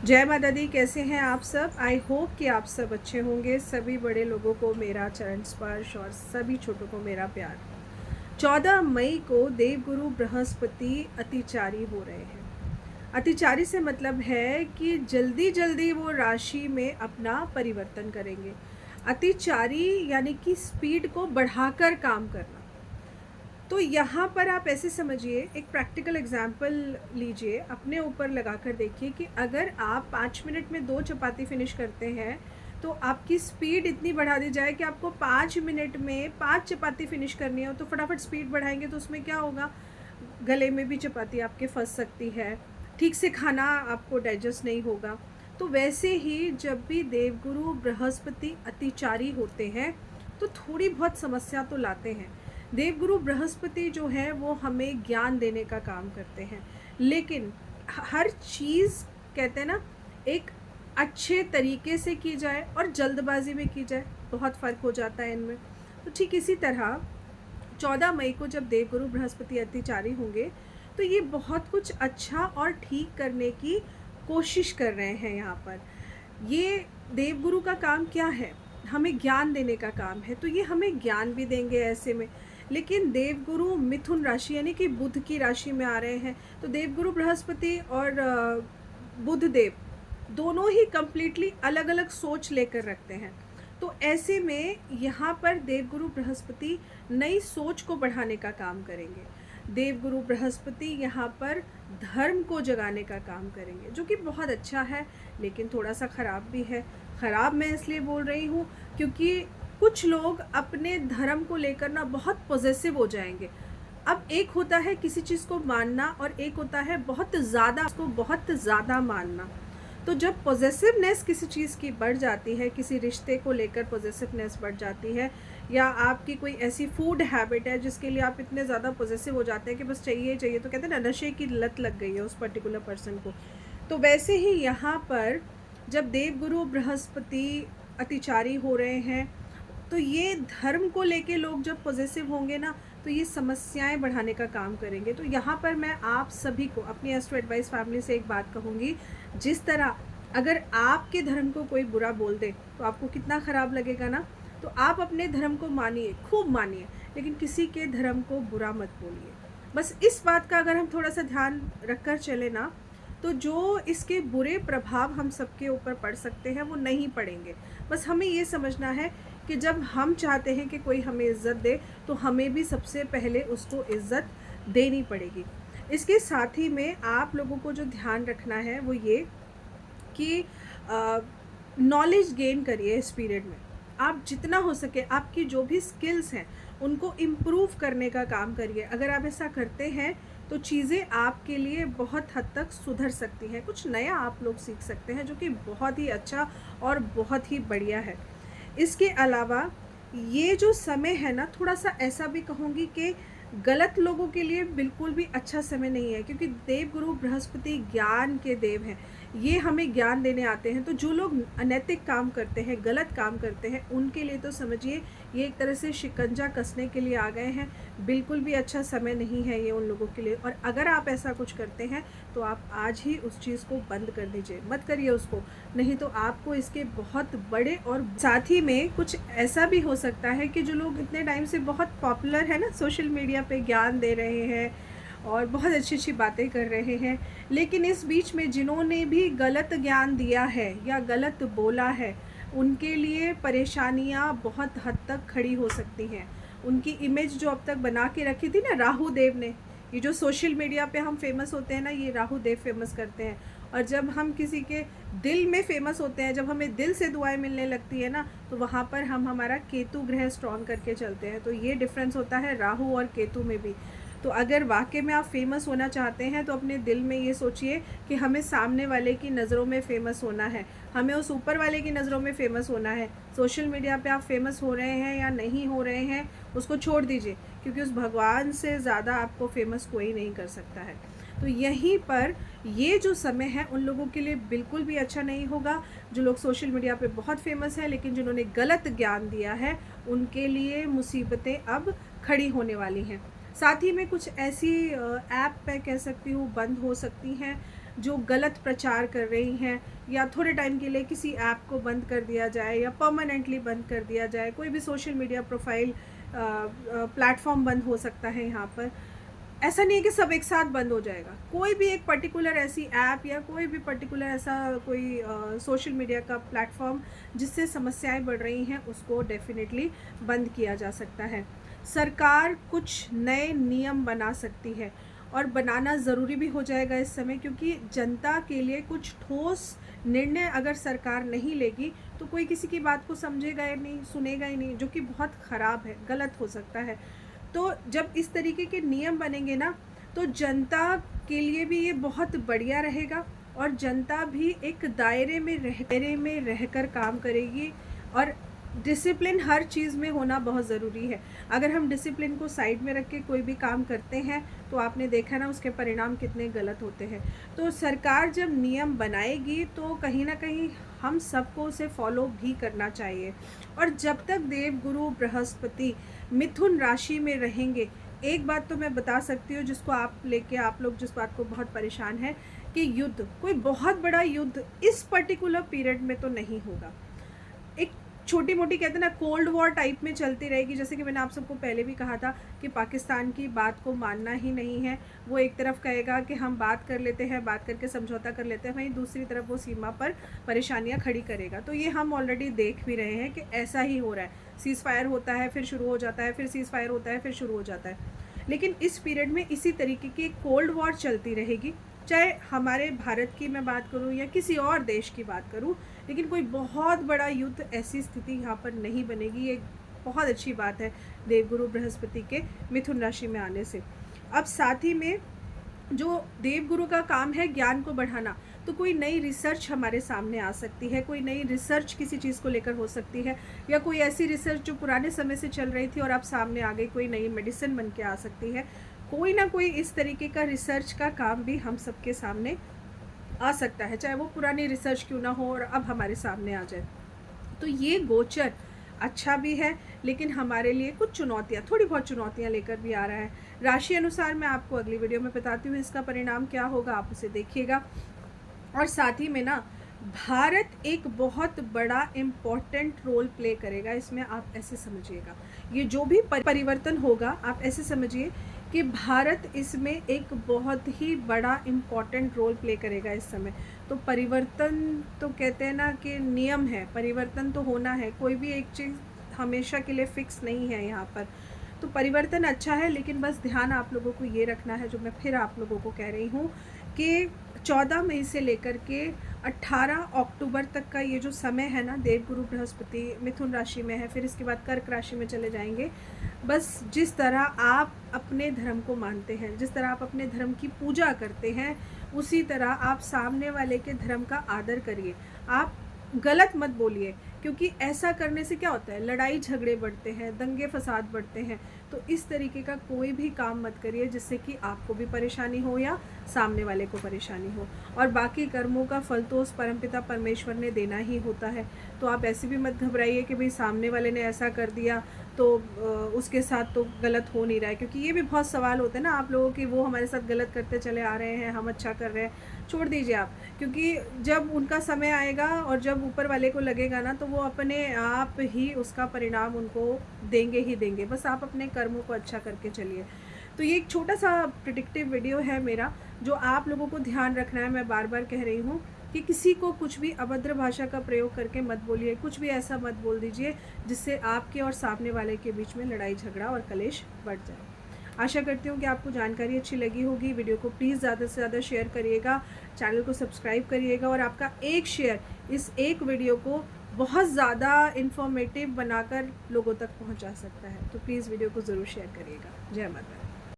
जय माता दी। कैसे हैं आप सब? आई होप कि आप सब अच्छे होंगे। सभी बड़े लोगों को मेरा चरण स्पर्श और सभी छोटों को मेरा प्यार। 14 मई को देवगुरु बृहस्पति अतिचारी हो रहे हैं। अतिचारी से मतलब है कि जल्दी जल्दी वो राशि में अपना परिवर्तन करेंगे। अतिचारी यानी कि स्पीड को बढ़ाकर काम करना। तो यहाँ पर आप ऐसे समझिए, एक प्रैक्टिकल एग्जांपल लीजिए, अपने ऊपर लगाकर देखिए कि अगर आप 5 मिनट में 2 चपाती फिनिश करते हैं तो आपकी स्पीड इतनी बढ़ा दी जाए कि आपको 5 मिनट में 5 चपाती फिनिश करनी हो तो फटाफट स्पीड बढ़ाएंगे तो उसमें क्या होगा, गले में भी चपाती आपके फंस सकती है, ठीक से खाना आपको डाइजेस्ट नहीं होगा। तो वैसे ही जब भी देवगुरु बृहस्पति अतिचारी होते हैं तो थोड़ी बहुत समस्या तो लाते हैं। देवगुरु बृहस्पति जो है वो हमें ज्ञान देने का काम करते हैं, लेकिन हर चीज़ कहते हैं ना, एक अच्छे तरीके से की जाए और जल्दबाजी में की जाए, बहुत फ़र्क हो जाता है इनमें। तो ठीक इसी तरह 14 मई को जब देवगुरु बृहस्पति अतिचारी होंगे तो ये बहुत कुछ अच्छा और ठीक करने की कोशिश कर रहे हैं। यहाँ पर ये देवगुरु का काम क्या है? हमें ज्ञान देने का काम है। तो ये हमें ज्ञान भी देंगे ऐसे में, लेकिन देवगुरु मिथुन राशि यानी कि बुध की राशि में आ रहे हैं। तो देवगुरु बृहस्पति और बुध देव दोनों ही कंप्लीटली अलग अलग सोच लेकर रखते हैं। तो ऐसे में यहाँ पर देवगुरु बृहस्पति नई सोच को बढ़ाने का काम करेंगे। देवगुरु बृहस्पति यहाँ पर धर्म को जगाने का काम करेंगे, जो कि बहुत अच्छा है, लेकिन थोड़ा सा ख़राब भी है। ख़राब मैं इसलिए बोल रही हूँ क्योंकि कुछ लोग अपने धर्म को लेकर ना बहुत पॉजेसिव हो जाएंगे। अब एक होता है किसी चीज़ को मानना और एक होता है बहुत ज़्यादा मानना। तो जब पॉजेसिवनेस किसी चीज़ की बढ़ जाती है, किसी रिश्ते को लेकर पॉजेसिवनेस बढ़ जाती है, या आपकी कोई ऐसी फूड हैबिट है जिसके लिए आप इतने ज़्यादा पॉजेसिव हो जाते हैं कि बस चाहिए चाहिए, तो कहते हैं ना, नशे की लत लग गई है उस पर्टिकुलर पर्सन को। तो वैसे ही यहाँ पर जब देवगुरु बृहस्पति अतिचारी हो रहे हैं तो ये धर्म को लेके लोग जब पॉजिटिव होंगे ना तो ये समस्याएं बढ़ाने का काम करेंगे। तो यहाँ पर मैं आप सभी को अपनी एस्ट्रो एडवाइस फैमिली से एक बात कहूँगी, जिस तरह अगर आपके धर्म को कोई बुरा बोल दे तो आपको कितना ख़राब लगेगा ना। तो आप अपने धर्म को मानिए, खूब मानिए, लेकिन किसी के धर्म को बुरा मत बोलिए। बस इस बात का अगर हम थोड़ा सा ध्यान रख कर चले ना, तो जो इसके बुरे प्रभाव हम सबके ऊपर पड़ सकते हैं वो नहीं पड़ेंगे। बस हमें ये समझना है कि जब हम चाहते हैं कि कोई हमें इज़्ज़त दे तो हमें भी सबसे पहले उसको इज़्ज़त देनी पड़ेगी। इसके साथ ही में आप लोगों को जो ध्यान रखना है वो ये कि नॉलेज गेन करिए। इस पीरियड में आप जितना हो सके आपकी जो भी स्किल्स हैं उनको इम्प्रूव करने का काम करिए। अगर आप ऐसा करते हैं तो चीज़ें आपके लिए बहुत हद तक सुधर सकती हैं। कुछ नया आप लोग सीख सकते हैं जो कि बहुत ही अच्छा और बहुत ही बढ़िया है। इसके अलावा ये जो समय है ना, थोड़ा सा ऐसा भी कहूँगी कि गलत लोगों के लिए बिल्कुल भी अच्छा समय नहीं है, क्योंकि देवगुरु बृहस्पति ज्ञान के देव हैं। ये हमें ज्ञान देने आते हैं। तो जो लोग अनैतिक काम करते हैं, गलत काम करते हैं, उनके लिए तो समझिए ये एक तरह से शिकंजा कसने के लिए आ गए हैं। बिल्कुल भी अच्छा समय नहीं है ये उन लोगों के लिए। और अगर आप ऐसा कुछ करते हैं तो आप आज ही उस चीज़ को बंद कर दीजिए, मत करिए उसको, नहीं तो आपको इसके बहुत बड़े। और साथ ही में कुछ ऐसा भी हो सकता है कि जो लोग इतने टाइम से बहुत पॉपुलर है ना, सोशल मीडिया पे ज्ञान दे रहे हैं और बहुत अच्छी अच्छी बातें कर रहे हैं, लेकिन इस बीच में जिन्होंने भी गलत ज्ञान दिया है या गलत बोला है, उनके लिए परेशानियां बहुत हद तक खड़ी हो सकती हैं। उनकी इमेज जो अब तक बना के रखी थी ना राहु देव ने, ये जो सोशल मीडिया पे हम फेमस होते हैं ना, ये राहु देव फेमस करते हैं। और जब हम किसी के दिल में फेमस होते हैं, जब हमें दिल से दुआएं मिलने लगती है ना, तो वहाँ पर हम हमारा केतु ग्रह स्ट्रॉन्ग करके चलते हैं। तो ये डिफरेंस होता है राहु और केतु में भी। तो अगर वाकई में आप फेमस होना चाहते हैं तो अपने दिल में ये सोचिए कि हमें सामने वाले की नज़रों में फ़ेमस होना है, हमें उस ऊपर वाले की नज़रों में फ़ेमस होना है। सोशल मीडिया पे आप फेमस हो रहे हैं या नहीं हो रहे हैं उसको छोड़ दीजिए, क्योंकि उस भगवान से ज़्यादा आपको फेमस कोई नहीं कर सकता है। तो यहीं पर ये जो समय है उन लोगों के लिए बिल्कुल भी अच्छा नहीं होगा। जो लोग सोशल मीडिया पे बहुत फेमस हैं लेकिन जिन्होंने गलत ज्ञान दिया है, उनके लिए मुसीबतें अब खड़ी होने वाली हैं। साथ ही में कुछ ऐसी ऐप मैं कह सकती हूँ बंद हो सकती हैं जो गलत प्रचार कर रही हैं, या थोड़े टाइम के लिए किसी ऐप को बंद कर दिया जाए या परमानेंटली बंद कर दिया जाए। कोई भी सोशल मीडिया प्रोफाइल प्लेटफॉर्म बंद हो सकता है यहाँ पर। ऐसा नहीं है कि सब एक साथ बंद हो जाएगा। कोई भी एक पर्टिकुलर ऐसी ऐप या कोई भी पर्टिकुलर ऐसा कोई सोशल मीडिया का प्लेटफॉर्म जिससे समस्याएं बढ़ रही हैं, उसको डेफिनेटली बंद किया जा सकता है। सरकार कुछ नए नियम बना सकती है और बनाना ज़रूरी भी हो जाएगा इस समय, क्योंकि जनता के लिए कुछ ठोस निर्णय अगर सरकार नहीं लेगी तो कोई किसी की बात को समझेगा ही नहीं, सुनेगा ही नहीं, जो कि बहुत ख़राब है, गलत हो सकता है। तो जब इस तरीके के नियम बनेंगे ना, तो जनता के लिए भी ये बहुत बढ़िया रहेगा और जनता भी एक दायरे में रहकर काम करेगी। और डिसिप्लिन हर चीज़ में होना बहुत ज़रूरी है। अगर हम डिसिप्लिन को साइड में रख के कोई भी काम करते हैं तो आपने देखा ना उसके परिणाम कितने गलत होते हैं। तो सरकार जब नियम बनाएगी तो कहीं ना कहीं हम सबको उसे फॉलो भी करना चाहिए। और जब तक देवगुरु बृहस्पति मिथुन राशि में रहेंगे, एक बात तो मैं बता सकती हूँ जिसको आप लोग जिस बात को बहुत परेशान है कि युद्ध, कोई बहुत बड़ा युद्ध इस पर्टिकुलर पीरियड में तो नहीं होगा। एक छोटी मोटी कहते हैं ना कोल्ड वॉर टाइप में चलती रहेगी। जैसे कि मैंने आप सबको पहले भी कहा था कि पाकिस्तान की बात को मानना ही नहीं है। वो एक तरफ कहेगा कि हम बात कर लेते हैं, बात करके समझौता कर लेते हैं, वहीं दूसरी तरफ वो सीमा पर परेशानियां खड़ी करेगा। तो ये हम ऑलरेडी देख भी रहे हैं कि ऐसा ही हो रहा है। सीज़ फायर होता है, फिर शुरू हो जाता है, फिर सीज़ फायर होता है, फिर शुरू हो जाता है। लेकिन इस पीरियड में इसी तरीके की कोल्ड वॉर चलती रहेगी। चाहे हमारे भारत की मैं बात करूं या किसी और देश की बात करूं, लेकिन कोई बहुत बड़ा युद्ध ऐसी स्थिति यहाँ पर नहीं बनेगी। ये बहुत अच्छी बात है देवगुरु बृहस्पति के मिथुन राशि में आने से। अब साथ ही में जो देवगुरु का काम है ज्ञान को बढ़ाना, तो कोई नई रिसर्च हमारे सामने आ सकती है, कोई नई रिसर्च किसी चीज़ को लेकर हो सकती है, या कोई ऐसी रिसर्च जो पुराने समय से चल रही थी और अब सामने आ गई, कोई नई मेडिसिन बन के आ सकती है। कोई ना कोई इस तरीके का रिसर्च का काम भी हम सबके सामने आ सकता है, चाहे वो पुरानी रिसर्च क्यों ना हो और अब हमारे सामने आ जाए। तो ये गोचर अच्छा भी है, लेकिन हमारे लिए कुछ चुनौतियाँ, थोड़ी बहुत चुनौतियाँ लेकर भी आ रहा है। राशि अनुसार मैं आपको अगली वीडियो में बताती हूँ इसका परिणाम क्या होगा, आप उसे देखिएगा। और साथ ही में ना भारत एक बहुत बड़ा इम्पॉर्टेंट रोल प्ले करेगा इसमें, आप ऐसे समझिएगा। ये जो भी परिवर्तन होगा आप ऐसे समझिए कि भारत इसमें एक बहुत ही बड़ा इम्पॉर्टेंट रोल प्ले करेगा इस समय। तो परिवर्तन तो कहते हैं ना कि नियम है, परिवर्तन तो होना है, कोई भी एक चीज़ हमेशा के लिए फिक्स नहीं है यहाँ पर। तो परिवर्तन अच्छा है, लेकिन बस ध्यान आप लोगों को ये रखना है, जो मैं फिर आप लोगों को कह रही हूँ कि 14 मई से लेकर के 18 अक्टूबर तक का ये जो समय है ना, देवगुरु बृहस्पति मिथुन राशि में है, फिर इसके बाद कर्क राशि में चले जाएंगे। बस जिस तरह आप अपने धर्म को मानते हैं, जिस तरह आप अपने धर्म की पूजा करते हैं, उसी तरह आप सामने वाले के धर्म का आदर करिए। आप गलत मत बोलिए, क्योंकि ऐसा करने से क्या होता है, लड़ाई झगड़े बढ़ते हैं, दंगे फसाद बढ़ते हैं। तो इस तरीके का कोई भी काम मत करिए जिससे कि आपको भी परेशानी हो या सामने वाले को परेशानी हो। और बाकी कर्मों का फल तो उस परमपिता परमेश्वर ने देना ही होता है। तो आप ऐसे भी मत घबराइए कि भाई सामने वाले ने ऐसा कर दिया तो उसके साथ तो गलत हो नहीं रहा है, क्योंकि ये भी बहुत सवाल होते हैं ना आप लोगों की, वो हमारे साथ गलत करते चले आ रहे हैं, हम अच्छा कर रहे हैं। छोड़ दीजिए आप, क्योंकि जब उनका समय आएगा और जब ऊपर वाले को लगेगा ना, तो वो अपने आप ही उसका परिणाम उनको देंगे ही देंगे। बस आप अपने कर्मों को अच्छा करके चलिए। तो ये एक छोटा सा प्रिडिक्टिव वीडियो है मेरा, जो आप लोगों को ध्यान रखना है। मैं बार बार कह रही हूँ कि किसी को कुछ भी अभद्र भाषा का प्रयोग करके मत बोलिए, कुछ भी ऐसा मत बोल दीजिए जिससे आपके और सामने वाले के बीच में लड़ाई झगड़ा और कलेश बढ़ जाए। आशा करती हूँ कि आपको जानकारी अच्छी लगी होगी। वीडियो को प्लीज़ ज़्यादा से ज़्यादा शेयर करिएगा, चैनल को सब्सक्राइब करिएगा, और आपका एक शेयर इस एक वीडियो को बहुत ज़्यादा इन्फॉर्मेटिव बनाकर लोगों तक पहुँचा सकता है। तो प्लीज़ वीडियो को ज़रूर शेयर करिएगा। जय माता दी।